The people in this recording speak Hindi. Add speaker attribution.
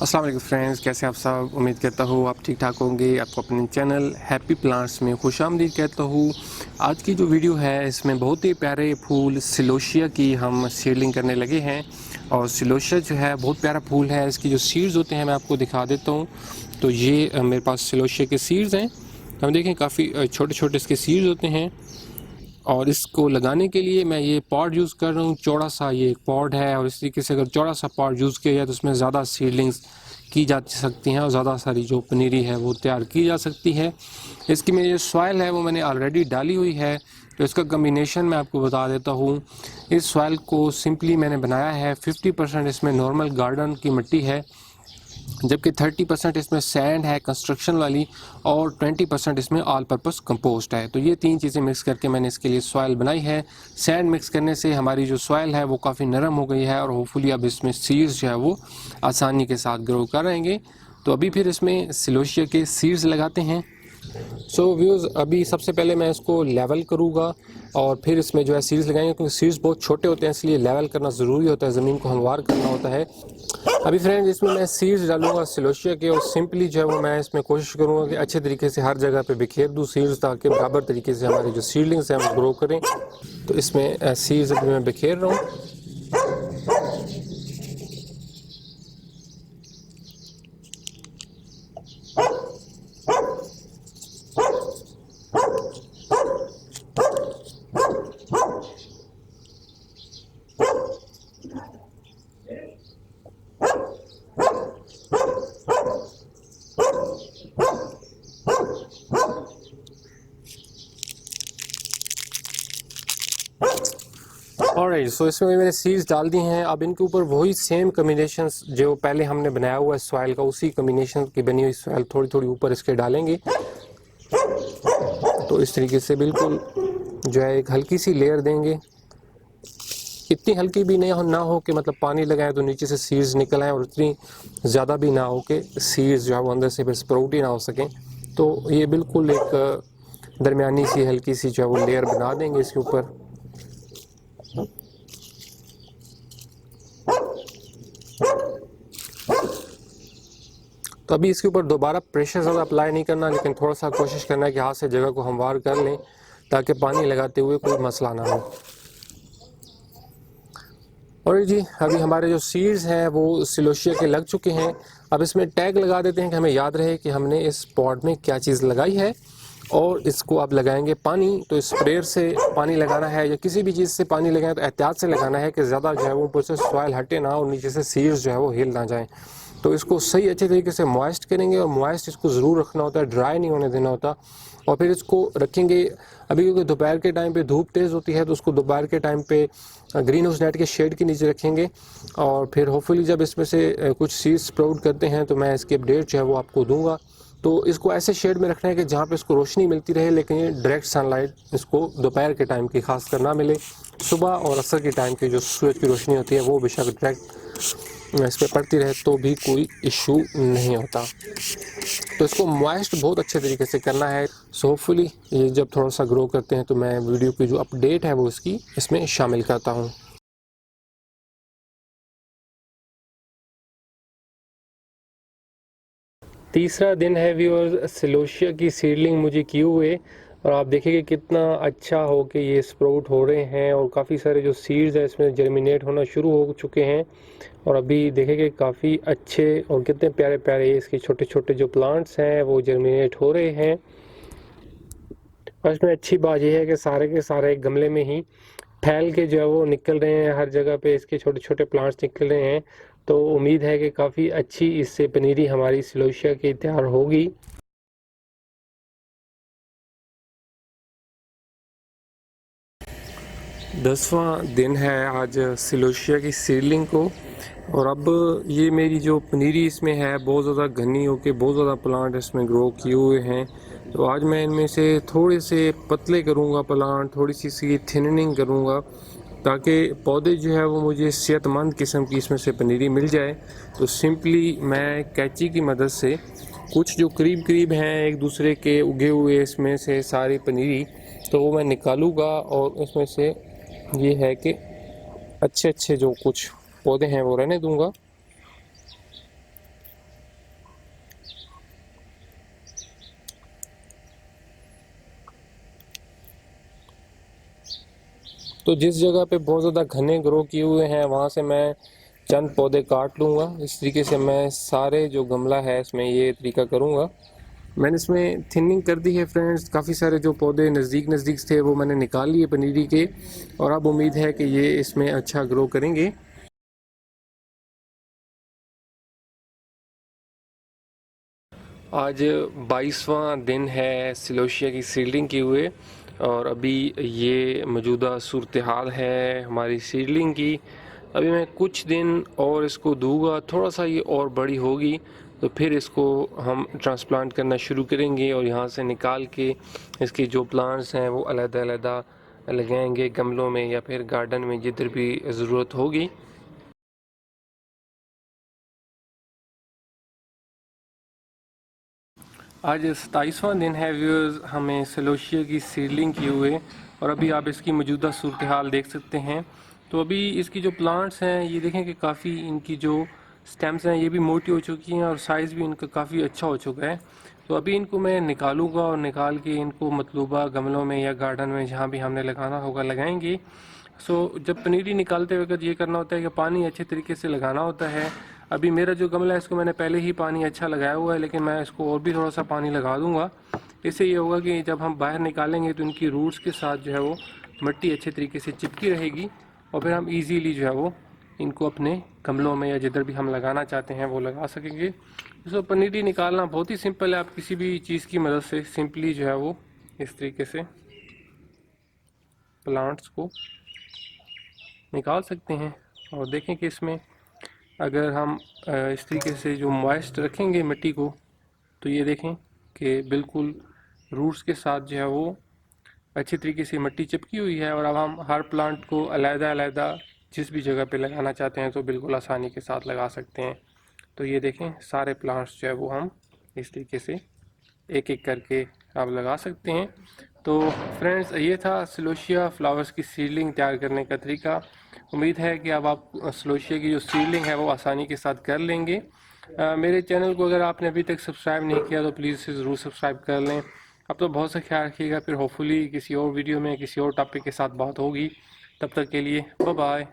Speaker 1: अस्सलाम वालेकुम फ्रेंड्स, कैसे आप सब। उम्मीद करता हूँ आप ठीक ठाक होंगे। आपको अपने चैनल हैप्पी प्लांट्स में खुशामदीद कहता हूँ। आज की जो वीडियो है इसमें बहुत ही प्यारे फूल सिलोशिया की हम सीडलिंग करने लगे हैं। और सिलोशिया जो है बहुत प्यारा फूल है। इसकी जो सीड्स होते हैं मैं आपको दिखा देता हूँ। तो ये मेरे पास सिलोशिया के सीड्स हैं। हम देखें काफ़ी छोटे छोटे इसके सीड्स होते हैं। और इसको लगाने के लिए मैं ये पॉट यूज़ कर रहा हूँ। चौड़ा सा ये एक पॉट है और इस तरीके से अगर चौड़ा सा पॉट यूज़ किया जाए तो उसमें ज़्यादा सीडलिंग्स की जा सकती हैं और ज़्यादा सारी जो पनीरी है वो तैयार की जा सकती है। इसकी मेरी जो सॉइल है वो मैंने ऑलरेडी डाली हुई है। तो इसका कम्बिनेशन मैं आपको बता देता हूँ। इस सॉइल को सिंपली मैंने बनाया है 50% इसमें नॉर्मल गार्डन की मिट्टी है, जबकि 30% इसमें सैंड है कंस्ट्रक्शन वाली और 20% इसमें ऑल पर्पस कंपोस्ट है। तो ये तीन चीज़ें मिक्स करके मैंने इसके लिए सॉइल बनाई है। सैंड मिक्स करने से हमारी जो सॉइल है वो काफ़ी नरम हो गई है और होपफुली अब इसमें सीड्स जो है वो आसानी के साथ ग्रो करेंगे। तो अभी फिर इसमें सिलोशिया के सीड्स लगाते हैं। सो व्यूज़, अभी सबसे पहले मैं इसको लेवल करूँगा और फिर इसमें जो है सीड्स लगाएंगे, क्योंकि सीड्स बहुत छोटे होते हैं इसलिए लेवल करना ज़रूरी होता है, ज़मीन को हमवार करना होता है। अभी फ्रेंड्स इसमें मैं सीड्स डालूंगा सिलोशिया के और सिंपली जो है वो मैं इसमें कोशिश करूँगा कि अच्छे तरीके से हर जगह पे बिखेर दूँ सीड्स, ताकि बराबर तरीके से हमारी जो सीडलिंग्स हैं वो ग्रो करें। तो इसमें सीड्स अभी मैं बिखेर रहा हूँ। ऑलराइट, सो इसमें मैंने सीड्स डाल दी हैं। अब इनके ऊपर वही सेम कम्बिनेशंस जो पहले हमने बनाया हुआ है सॉइल का, उसी कम्बिनेशन की बनी हुई सॉइल थोड़ी थोड़ी ऊपर इसके डालेंगे। तो इस तरीके से बिल्कुल जो है एक हल्की सी लेयर देंगे। इतनी हल्की भी नहीं ना हो कि मतलब पानी लगाएं तो नीचे से सीड्स निकल आए, और इतनी ज़्यादा भी ना हो कि सीड्स जो है वो अंदर से फिर स्प्राउट ही ना हो सकें। तो ये बिल्कुल एक दरमियानी सी हल्की सी जो है वो लेयर बना देंगे इसके ऊपर। तो अभी इसके ऊपर दोबारा प्रेशर ज़्यादा अप्लाई नहीं करना, लेकिन थोड़ा सा कोशिश करना है कि हाथ से जगह को हमवार कर लें ताकि पानी लगाते हुए कोई मसला ना हो। और जी अभी हमारे जो सीड्स हैं वो सिलोशिया के लग चुके हैं। अब इसमें टैग लगा देते हैं कि हमें याद रहे कि हमने इस पॉट में क्या चीज़ लगाई है। और इसको आप लगाएंगे पानी, तो स्प्रेयर से पानी लगाना है या किसी भी चीज़ से पानी लगाएं तो एहतियात से लगाना है कि ज़्यादा जो है वो ऊपर से सॉइल हटे ना और नीचे से सीड्स जो है वो हिल ना जाएं। तो इसको सही अच्छे तरीके से मॉइस्ट करेंगे, और मॉइस्ट इसको ज़रूर रखना होता है, ड्राई नहीं होने देना होता। और फिर इसको रखेंगे अभी, क्योंकि दोपहर के टाइम पे धूप तेज़ होती है तो उसको दोपहर के टाइम पे ग्रीन हाउस नेट के शेड के नीचे रखेंगे। और फिर होपफुली जब इसमें से कुछ सीड्स स्प्राउट करते हैं तो मैं इसकी अपडेट जो है वो आपको दूंगा। तो इसको ऐसे शेड में रखना है कि जहाँ पे इसको रोशनी मिलती रहे, लेकिन ये डायरेक्ट सनलाइट इसको दोपहर के टाइम की खास कर ना मिले। सुबह और असर के टाइम की जो सूरज की रोशनी होती है वो बेशक डायरेक्ट इस पर पड़ती रहे तो भी कोई इशू नहीं होता। तो इसको मॉइस्ट बहुत अच्छे तरीके से करना है। सो होपफुली ये जब थोड़ा सा ग्रो करते हैं तो मैं वीडियो की जो अपडेट है वो इसकी इसमें शामिल करता हूँ। तीसरा दिन है व्यूअर्स सिलोशिया की सीडलिंग मुझे किए हुए, और आप देखेंगे कितना अच्छा हो कि ये स्प्राउट हो रहे हैं और काफ़ी सारे जो सीड्स हैं इसमें जर्मिनेट होना शुरू हो चुके हैं। और अभी देखेंगे काफ़ी अच्छे और कितने प्यारे प्यारे इसके छोटे छोटे जो प्लांट्स हैं वो जर्मिनेट हो रहे हैं। और इसमें अच्छी बात यह है कि सारे के सारे गमले में ही फैल के जो है वो निकल रहे हैं, हर जगह पे इसके छोटे छोटे प्लांट्स निकल रहे हैं। तो उम्मीद है कि काफ़ी अच्छी इससे पनीरी हमारी सिलोशिया की तैयार होगी। दसवां दिन है आज सिलोशिया की सीडलिंग को, और अब ये मेरी जो पनीरी इसमें है बहुत ज़्यादा घनी होके बहुत ज़्यादा प्लांट इसमें ग्रो किए हुए हैं। तो आज मैं इनमें से थोड़े से पतले करूँगा प्लांट, थोड़ी सी इसकी थिननिंग करूँगा ताकि पौधे जो है वो मुझे सेहतमंद किस्म की इसमें से पनीरी मिल जाए। तो सिंपली मैं कैंची की मदद से कुछ जो करीब करीब हैं एक दूसरे के उगे हुए इसमें से सारी पनीरी तो वो मैं निकालूँगा, और उसमें से ये है कि अच्छे अच्छे जो कुछ पौधे हैं वो रहने दूंगा। तो जिस जगह पे बहुत ज़्यादा घने ग्रो किए हुए हैं वहाँ से मैं चंद पौधे काट लूँगा। इस तरीके से मैं सारे जो गमला है इसमें ये तरीका करूँगा। मैंने इसमें थिनिंग कर दी है फ्रेंड्स। काफ़ी सारे जो पौधे नज़दीक नज़दीक थे वो मैंने निकाल लिए पनीरी के, और अब उम्मीद है कि ये इसमें अच्छा ग्रो करेंगे। आज 22वां दिन है सिलोशिया की सीडलिंग किए हुए, और अभी ये मौजूदा सूरत हाल है हमारी सीडलिंग की। अभी मैं कुछ दिन और इसको दूंगा, थोड़ा सा ये और बड़ी होगी तो फिर इसको हम ट्रांसप्लांट करना शुरू करेंगे, और यहाँ से निकाल के इसके जो प्लांट्स हैं वो अलग-अलग लगाएंगे गमलों में या फिर गार्डन में जिधर भी ज़रूरत होगी। आज 27वां दिन है व्यूअर्स हमें सिलोशिया की सीडलिंग किए हुए, और अभी आप इसकी मौजूदा सूरत हाल देख सकते हैं। तो अभी इसकी जो प्लांट्स हैं ये देखें कि काफ़ी इनकी जो स्टेम्स हैं ये भी मोटी हो चुकी हैं और साइज़ भी इनका काफ़ी अच्छा हो चुका है। तो अभी इनको मैं निकालूंगा और निकाल के इनको मतलूबा गमलों में या गार्डन में जहाँ भी हमने लगाना होगा लगाएंगे। जब पनीरी निकालते वक्त ये करना होता है कि पानी अच्छे तरीके से लगाना होता है। अभी मेरा जो गमला है इसको मैंने पहले ही पानी अच्छा लगाया हुआ है, लेकिन मैं इसको और भी थोड़ा सा पानी लगा दूंगा। इससे ये होगा कि जब हम बाहर निकालेंगे तो इनकी रूट्स के साथ जो है वो मिट्टी अच्छे तरीके से चिपकी रहेगी, और फिर हम इजीली जो है वो इनको अपने गमलों में या जिधर भी हम लगाना चाहते हैं वो लगा सकेंगे। दोस्तों पनीरी निकालना बहुत ही सिंपल है। आप किसी भी चीज़ की मदद से सिंपली जो है वो इस तरीके से प्लांट्स को निकाल सकते हैं। और देखें कि इसमें अगर हम इस तरीके से जो मॉइस्ट रखेंगे मिट्टी को, तो ये देखें कि बिल्कुल रूट्स के साथ जो है वो अच्छी तरीके से मिट्टी चिपकी हुई है। और अब हम हर प्लांट को अलग-अलग जिस भी जगह पे लगाना चाहते हैं तो बिल्कुल आसानी के साथ लगा सकते हैं। तो ये देखें सारे प्लांट्स जो है वो हम इस तरीके से एक एक करके आप लगा सकते हैं। तो फ्रेंड्स ये था सिलोशिया फ्लावर्स की सीडलिंग तैयार करने का तरीका। उम्मीद है कि अब आप सिलोशिया की जो सीडलिंग है वो आसानी के साथ कर लेंगे। मेरे चैनल को अगर आपने अभी तक सब्सक्राइब नहीं किया तो प्लीज़ इसे ज़रूर सब्सक्राइब कर लें। अब तो बहुत सा ख्याल रखिएगा, फिर होपफुली किसी और वीडियो में किसी और टॉपिक के साथ बात होगी। तब तक के लिए बाय बाय।